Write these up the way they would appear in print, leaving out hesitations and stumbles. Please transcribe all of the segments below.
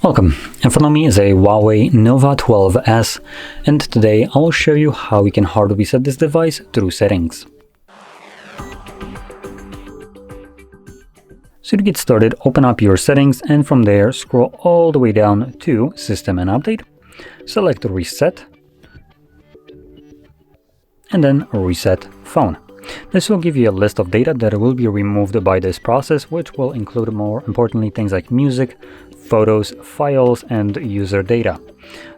Welcome, in front of me is a HUAWEI Nova 12S, and today I will show you how we can hard reset this device through settings. So to get started, open up your settings and from there scroll all the way down to System and Update, select Reset, and then Reset Phone. This will give you a list of data that will be removed by this process, which will include, more importantly, things like music, photos, files, and user data.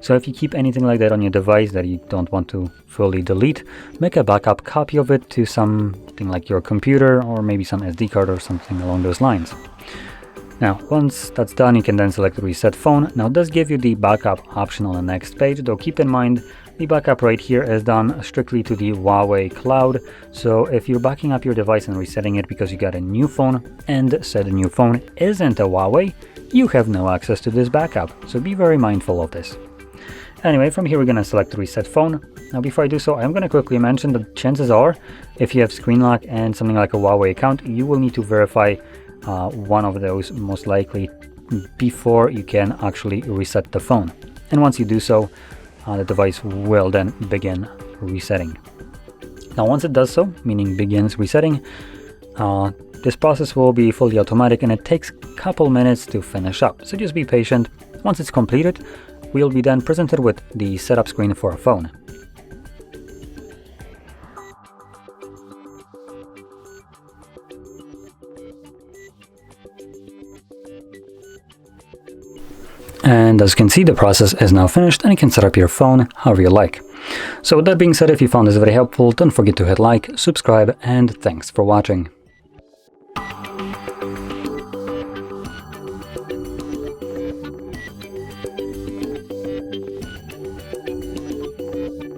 So if you keep anything like that on your device that you don't want to fully delete, make a backup copy of it to something like your computer or maybe some SD card or something along those lines. Now, once that's done, you can then select Reset Phone. Now, it does give you the backup option on the next page, though keep in mind the backup right here is done strictly to the HUAWEI cloud. So if you're backing up your device and resetting it because you got a new phone and said new phone isn't a HUAWEI, you have no access to this backup. So be very mindful of this. Anyway, from here we're going to select Reset Phone. Now before I do so, I'm going to quickly mention that chances are, if you have screen lock and something like a HUAWEI account, you will need to verify one of those most likely before you can actually reset the phone. And once you do so, the device will then begin resetting. Now once it does so, meaning begins resetting, this process will be fully automatic and it takes a couple minutes to finish up. So just be patient. Once it's completed, we'll be then presented with the setup screen for a phone. And as you can see, the process is now finished and you can set up your phone however you like. So with that being said, if you found this very helpful, don't forget to hit like, subscribe, and thanks for watching.